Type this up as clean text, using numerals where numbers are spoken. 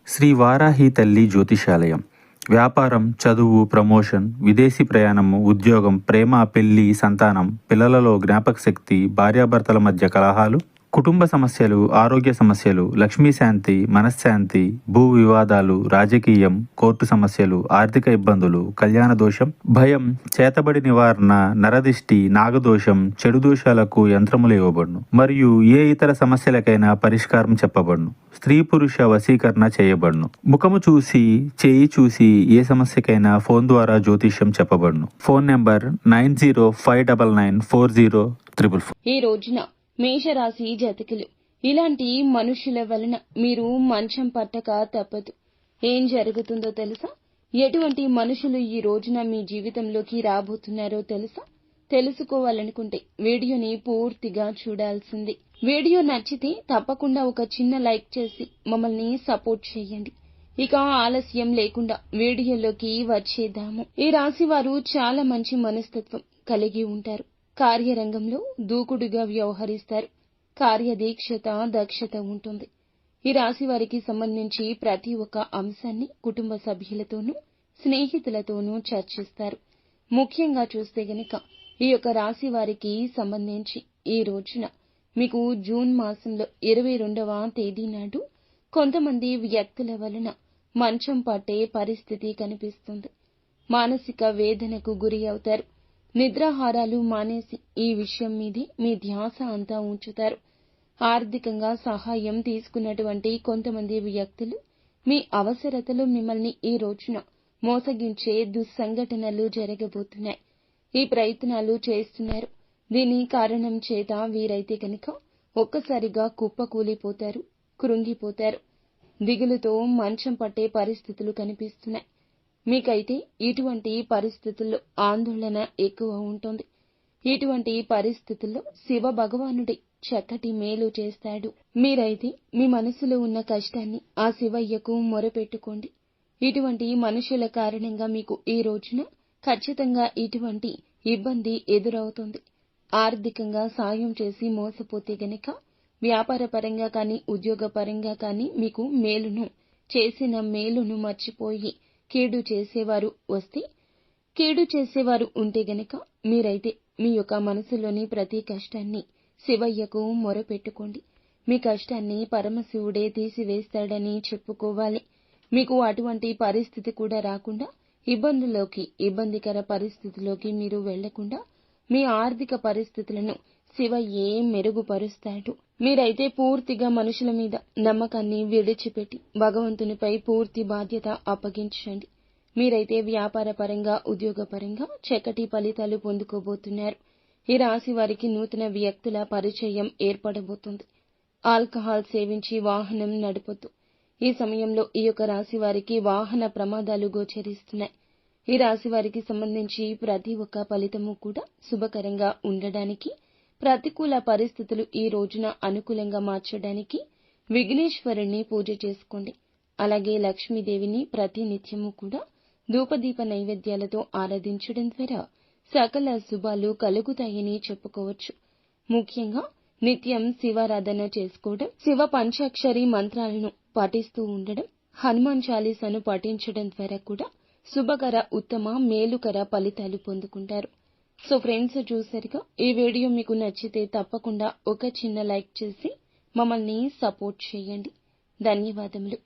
శ్రీ వారాహి తల్లి జ్యోతిషాలయం. వ్యాపారం, చదువు, ప్రమోషన్, విదేశీ ప్రయాణము, ఉద్యోగం, ప్రేమ, పెళ్లి, సంతానం, పిల్లలలో జ్ఞాపకశక్తి, భార్యాభర్తల మధ్య కలహాలు, కుటుంబ సమస్యలు, ఆరోగ్య సమస్యలు, లక్ష్మీ శాంతి, మనశ్శాంతి, భూ వివాదాలు, రాజకీయం, కోర్టు సమస్యలు, ఆర్థిక ఇబ్బందులు, కళ్యాణ దోషం, భయం, చేతబడి నివారణ, నరదిష్టి, నాగదోషం, చెడు దోషాలకు యంత్రములు ఇవ్వబడును. మరియు ఏ ఇతర సమస్యలకైనా పరిష్కారం చెప్పబడును. స్త్రీ పురుష వశీకరణ చేయబడును. ముఖము చూసి, చేయి చూసి ఏ సమస్యకైనా ఫోన్ ద్వారా జ్యోతిష్యం చెప్పబడును. Phone number 9059940444. ఈ రోజున మేషరాశి జాతకులు, ఇలాంటి మనుషుల వలన మీరు మంచం పట్టక తప్పదు. ఏం జరుగుతుందో తెలుసా? ఎటువంటి మనుషులు ఈ రోజున మీ జీవితంలోకి రాబోతున్నారో తెలుసా? తెలుసుకోవాలనుకుంటే వీడియోని పూర్తిగా చూడాల్సింది. వీడియో నచ్చితే తప్పకుండా ఒక చిన్న లైక్ చేసి మమ్మల్ని సపోర్ట్ చేయండి. ఇక ఆలస్యం లేకుండా వీడియోలోకి వచ్చేద్దాము. ఈ రాశి వారు చాలా మంచి మనస్తత్వం కలిగి ఉంటారు. కార్యరంగంలో దూకుడుగా వ్యవహరిస్తారు. కార్యదీక్షత, దక్షత ఉంటుంది. ఈ రాశి వారికి సంబంధించి ప్రతి ఒక్క అంశాన్ని కుటుంబ సభ్యులతోనూ, స్నేహితులతోనూ చర్చిస్తారు. ముఖ్యంగా చూస్తే గనక ఈ యొక్క రాశి వారికి సంబంధించి ఈ రోజున మీకు జూన్ మాసంలో 22వ తేదీ నాడు కొంతమంది వ్యక్తుల వలన మంచం పట్టే పరిస్థితి కనిపిస్తుంది. మానసిక వేదనకు గురి అవుతారు. నిద్రాహారాలు మానేసి ఈ విషయం మీదే మీ ధ్యాస అంతా ఉంచుతారు. ఆర్థికంగా సహాయం తీసుకున్నటువంటి కొంతమంది వ్యక్తులు మీ అవసరతలో మిమ్మల్ని ఈ రోజున మోసగించే దుస్సంఘటనలు జరగబోతున్నాయి. ఈ ప్రయత్నాలు చేస్తున్నారు. దీని కారణం చేత వీరైతే కనుక ఒక్కసారిగా కుప్పకూలిపోతారు, కృంగిపోతారు. దిగులుతో మంచం పట్టే పరిస్థితులు కనిపిస్తున్నాయి. మీకైతే ఇటువంటి పరిస్థితుల్లో ఆందోళన ఎక్కువ ఉంటుంది. ఇటువంటి పరిస్థితుల్లో శివ భగవానుడే చక్కటి మేలు చేస్తాడు. మీరైతే మీ మనసులో ఉన్న కష్టాన్ని ఆ శివయ్యకు మొరపెట్టుకోండి. ఇటువంటి మనుషుల కారణంగా మీకు ఈ రోజున ఖచ్చితంగా ఇటువంటి ఇబ్బంది ఎదురవుతుంది. ఆర్థికంగా సాయం చేసి మోసపోతే గనక వ్యాపార పరంగా కానీ, ఉద్యోగ పరంగా కానీ మీకు చేసిన మేలును మర్చిపోయి కీడు చేసేవారు ఉంటే గనక మీరైతే మీ యొక్క మనసులోని ప్రతి కష్టాన్ని శివయ్యకు మొరపెట్టుకోండి. మీ కష్టాన్ని పరమశివుడే తీసివేస్తాడని చెప్పుకోవాలి. మీకు అటువంటి పరిస్థితి కూడా రాకుండా, ఇబ్బందికర పరిస్థితిలోకి మీరు వెళ్లకుండా మీ ఆర్థిక పరిస్థితులను శివయ్యే మెరుగుపరుస్తాడు. మీరైతే పూర్తిగా మనుషుల మీద నమ్మకాన్ని విడిచిపెట్టి భగవంతునిపై పూర్తి బాధ్యత అప్పగించండి. మీరైతే వ్యాపార పరంగా, ఉద్యోగ పరంగా చక్కటి ఫలితాలు పొందుకోబోతున్నారు. ఈ రాశి వారికి నూతన వ్యక్తుల పరిచయం ఏర్పడబోతుంది. ఆల్కహాల్ సేవించి వాహనం నడపొద్దు. ఈ సమయంలో ఈ యొక్క రాశి వారికి వాహన ప్రమాదాలు గోచరిస్తున్నాయి. ఈ రాశి వారికి సంబంధించి ప్రతి ఒక్క ఫలితము కూడా శుభకరంగా ఉండడానికి, ప్రతికూల పరిస్థితులు ఈ రోజున అనుకూలంగా మార్చడానికి విఘ్నేశ్వరుణ్ణి పూజ చేసుకోండి. అలాగే లక్ష్మీదేవిని ప్రతి నిత్యము కూడా ధూపదీప నైవేద్యాలతో ఆరాధించడం ద్వారా సకల శుభాలు కలుగుతాయని చెప్పుకోవచ్చు. ముఖ్యంగా నిత్యం శివారాధన చేసుకోవడం, శివ పంచాక్షరి మంత్రాలను పఠిస్తూ ఉండడం, హనుమాన్ చాలీసాను పఠించడం ద్వారా కూడా శుభకర, ఉత్తమ, మేలుకర ఫలితాలు పొందుకుంటారు. సో ఫ్రెండ్స్, చూసారుగా, ఈ వీడియో మీకు నచ్చితే తప్పకుండా ఒక చిన్న లైక్ చేసి మమ్మల్ని సపోర్ట్ చేయండి. ధన్యవాదములు.